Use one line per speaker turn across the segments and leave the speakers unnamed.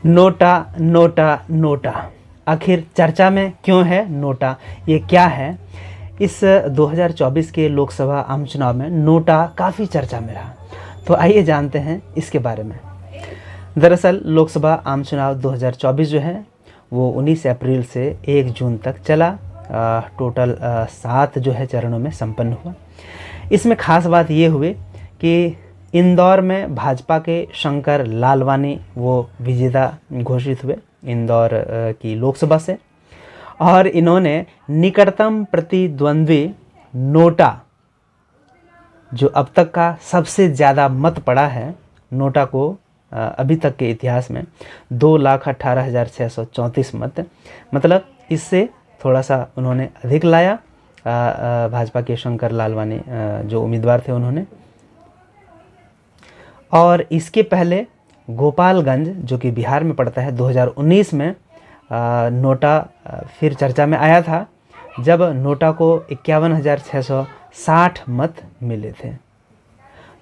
NOTA NOTA NOTA, आखिर चर्चा में क्यों है नोटा? ये क्या है? इस 2024 के लोकसभा आम चुनाव में नोटा काफ़ी चर्चा में रहा। तो आइए जानते हैं इसके बारे में। दरअसल लोकसभा आम चुनाव 2024 जो है वो 19 अप्रैल से 1 जून तक चला। टोटल 7 जो है चरणों में संपन्न हुआ। इसमें खास बात ये हुई कि इंदौर में भाजपा के शंकर लालवानी वो विजेता घोषित हुए इंदौर की लोकसभा से, और इन्होंने निकटतम प्रतिद्वंद्वी नोटा, जो अब तक का सबसे ज़्यादा मत पड़ा है, नोटा को अभी तक के इतिहास में 2,18,634 मत, मतलब इससे थोड़ा सा उन्होंने अधिक लाया भाजपा के शंकर लालवानी जो उम्मीदवार थे उन्होंने। और इसके पहले गोपालगंज जो कि बिहार में पड़ता है, 2019 में नोटा फिर चर्चा में आया था, जब नोटा को 51,660 मत मिले थे।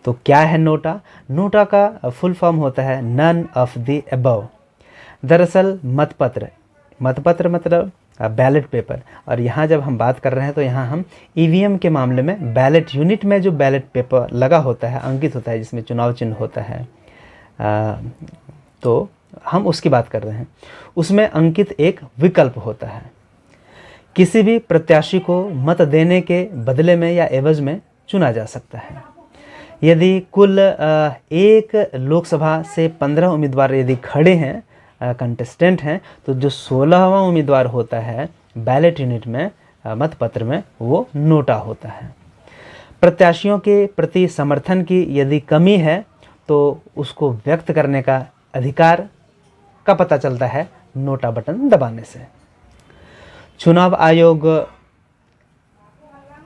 तो क्या है नोटा? नोटा का फुल फॉर्म होता है नन ऑफ द अबव। दरअसल मतपत्र मतलब बैलेट पेपर, और यहाँ जब हम बात कर रहे हैं तो यहाँ हम ईवीएम के मामले में बैलेट यूनिट में जो बैलेट पेपर लगा होता है, अंकित होता है, जिसमें चुनाव चिन्ह होता है, तो हम उसकी बात कर रहे हैं। उसमें अंकित एक विकल्प होता है। किसी भी प्रत्याशी को मत देने के बदले में या एवज में चुना जा सकता है। यदि कुल एक लोकसभा से 15 उम्मीदवार यदि खड़े हैं, कंटेस्टेंट हैं, तो जो 16वां उम्मीदवार होता है बैलेट यूनिट में, मतपत्र में, वो नोटा होता है। प्रत्याशियों के प्रति समर्थन की यदि कमी है तो उसको व्यक्त करने का अधिकार का पता चलता है नोटा बटन दबाने से। चुनाव आयोग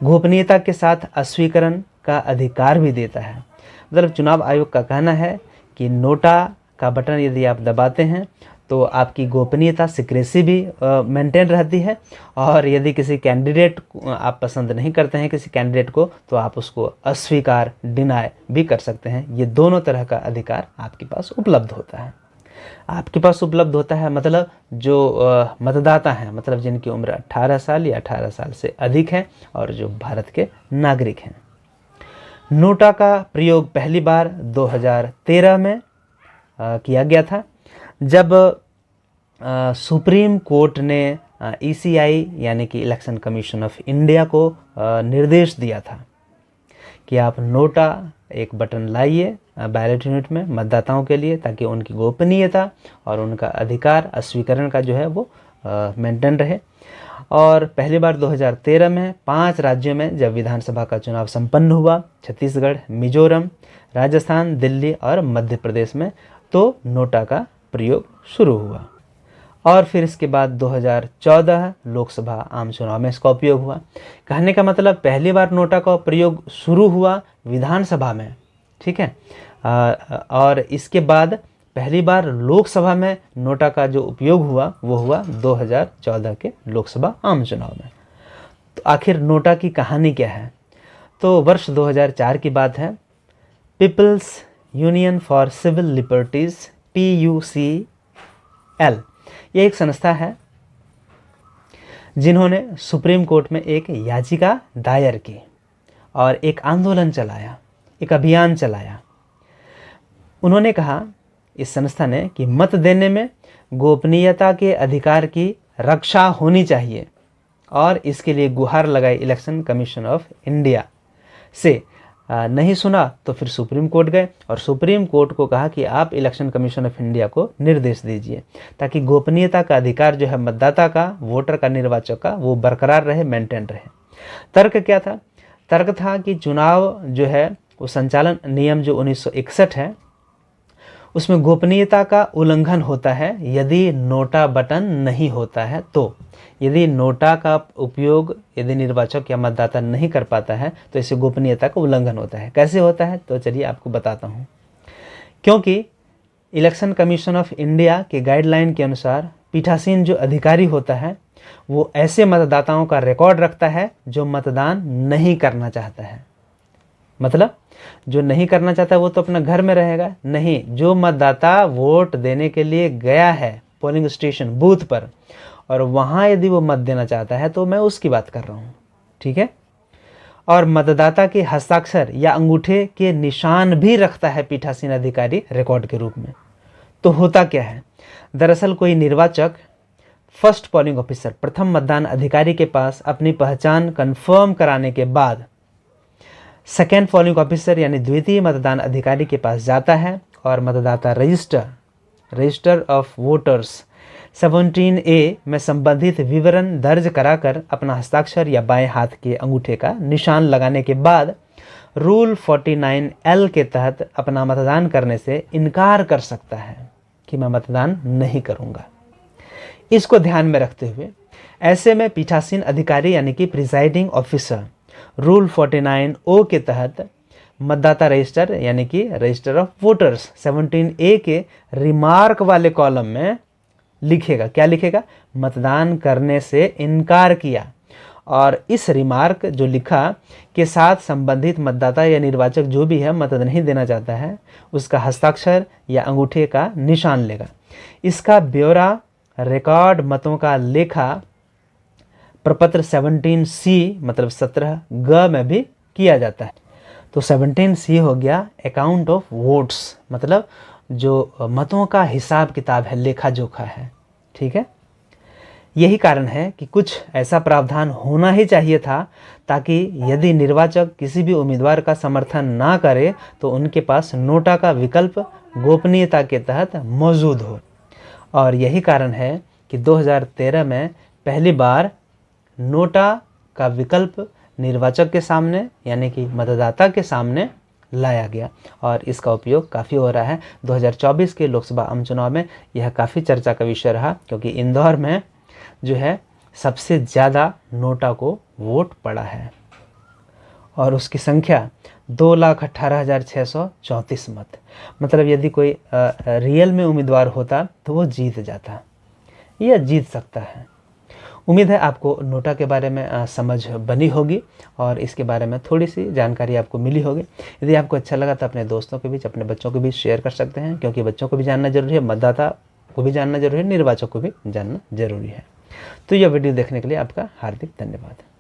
गोपनीयता के साथ अस्वीकरण का अधिकार भी देता है। मतलब चुनाव आयोग का कहना है कि नोटा का बटन यदि आप दबाते हैं तो आपकी गोपनीयता, सिक्रेसी भी मेंटेन रहती है, और यदि किसी कैंडिडेट आप पसंद नहीं करते हैं किसी कैंडिडेट को, तो आप उसको अस्वीकार, डिनाय भी कर सकते हैं। ये दोनों तरह का अधिकार आपके पास उपलब्ध होता है। मतलब जो मतदाता हैं, मतलब जिनकी उम्र 18 साल या 18 साल से अधिक है और जो भारत के नागरिक हैं। नोटा का प्रयोग पहली बार 2013 में किया गया था, जब सुप्रीम कोर्ट ने ईसीआई यानी कि इलेक्शन कमीशन ऑफ इंडिया को निर्देश दिया था कि आप नोटा एक बटन लाइए बैलेट यूनिट में मतदाताओं के लिए, ताकि उनकी गोपनीयता और उनका अधिकार अस्वीकरण का जो है वो मेंटेन रहे। और पहली बार 2013 में 5 राज्यों में जब विधानसभा का चुनाव संपन्न हुआ, छत्तीसगढ़, मिजोरम, राजस्थान, दिल्ली और मध्य प्रदेश में, तो नोटा का प्रयोग शुरू हुआ। और फिर इसके बाद 2014 लोकसभा आम चुनाव में इसका उपयोग हुआ। कहने का मतलब पहली बार नोटा का प्रयोग शुरू हुआ विधानसभा में, ठीक है, और इसके बाद पहली बार लोकसभा में नोटा का जो उपयोग हुआ वो हुआ 2014 के लोकसभा आम चुनाव में। तो आखिर नोटा की कहानी क्या है? तो वर्ष 2004 की बात है। People's union for civil liberties, PUCL, ये एक संस्था है जिन्होंने सुप्रीम कोर्ट में एक याचिका दायर की और एक आंदोलन चलाया, एक अभियान चलाया। उन्होंने कहा, इस संस्था ने, कि मत देने में गोपनीयता के अधिकार की रक्षा होनी चाहिए, और इसके लिए गुहार लगाई इलेक्शन कमीशन ऑफ इंडिया से। नहीं सुना तो फिर सुप्रीम कोर्ट गए और सुप्रीम कोर्ट को कहा कि आप इलेक्शन कमीशन ऑफ इंडिया को निर्देश दीजिए ताकि गोपनीयता का अधिकार जो है मतदाता का, वोटर का, निर्वाचक का, वो बरकरार रहे, मेंटेन रहे। तर्क क्या था? तर्क था कि चुनाव जो है वो संचालन नियम जो 1961 है, उसमें गोपनीयता का उल्लंघन होता है यदि नोटा बटन नहीं होता है। तो यदि नोटा का उपयोग यदि निर्वाचक या मतदाता नहीं कर पाता है तो इससे गोपनीयता का उल्लंघन होता है। कैसे होता है? तो चलिए आपको बताता हूँ। क्योंकि इलेक्शन कमीशन ऑफ इंडिया के गाइडलाइन के अनुसार पीठासीन जो अधिकारी होता है वो ऐसे मतदाताओं का रिकॉर्ड रखता है जो मतदान नहीं करना चाहता है। मतलब जो नहीं करना चाहता वो तो अपना घर में रहेगा। नहीं, जो मतदाता वोट देने के लिए गया है पोलिंग स्टेशन बूथ पर और वहाँ यदि वो मत देना चाहता है तो मैं उसकी बात कर रहा हूँ, ठीक है। और मतदाता के हस्ताक्षर या अंगूठे के निशान भी रखता है पीठासीन अधिकारी रिकॉर्ड के रूप में। तो होता क्या है, दरअसल कोई निर्वाचक फर्स्ट पोलिंग ऑफिसर प्रथम मतदान अधिकारी के पास अपनी पहचान कंफर्म कराने के बाद सेकेंड पोलिंग ऑफिसर यानी द्वितीय मतदान अधिकारी के पास जाता है और मतदाता रजिस्टर ऑफ वोटर्स 17A में संबंधित विवरण दर्ज कराकर अपना हस्ताक्षर या बाएं हाथ के अंगूठे का निशान लगाने के बाद रूल 49L के तहत अपना मतदान करने से इनकार कर सकता है कि मैं मतदान नहीं करूंगा। इसको ध्यान में रखते हुए ऐसे में पीठासीन अधिकारी यानी कि प्रिजाइडिंग ऑफिसर रूल 49O के तहत मतदाता रजिस्टर यानी कि रजिस्टर ऑफ वोटर्स 17A के रिमार्क वाले कॉलम में लिखेगा, क्या लिखेगा, मतदान करने से इनकार किया। और इस रिमार्क जो लिखा के साथ संबंधित मतदाता या निर्वाचक जो भी है मत नहीं देना चाहता है उसका हस्ताक्षर या अंगूठे का निशान लेगा। इसका ब्यौरा रिकॉर्ड मतों का लेखा प्रपत्र 17C मतलब 17G में भी किया जाता है। तो 17C हो गया अकाउंट ऑफ वोट्स, मतलब जो मतों का हिसाब किताब है, लेखा जोखा है, ठीक है। यही कारण है कि कुछ ऐसा प्रावधान होना ही चाहिए था ताकि यदि निर्वाचक किसी भी उम्मीदवार का समर्थन ना करे तो उनके पास नोटा का विकल्प गोपनीयता के तहत मौजूद हो। और यही कारण है कि 2013 में पहली बार नोटा का विकल्प निर्वाचक के सामने यानी कि मतदाता के सामने लाया गया और इसका उपयोग काफ़ी हो रहा है। 2024 के लोकसभा आम चुनाव में यह काफ़ी चर्चा का विषय रहा क्योंकि इंदौर में जो है सबसे ज़्यादा नोटा को वोट पड़ा है और उसकी संख्या 2,18,634 मत। मतलब यदि कोई रियल में उम्मीदवार होता तो वो जीत जाता या जीत सकता है। उम्मीद है आपको नोटा के बारे में समझ बनी होगी और इसके बारे में थोड़ी सी जानकारी आपको मिली होगी। यदि आपको अच्छा लगा तो अपने दोस्तों के बीच, अपने बच्चों के बीच शेयर कर सकते हैं क्योंकि बच्चों को भी जानना जरूरी है, मतदाता को भी जानना जरूरी है, निर्वाचक को भी जानना जरूरी है। तो यह वीडियो देखने के लिए आपका हार्दिक धन्यवाद।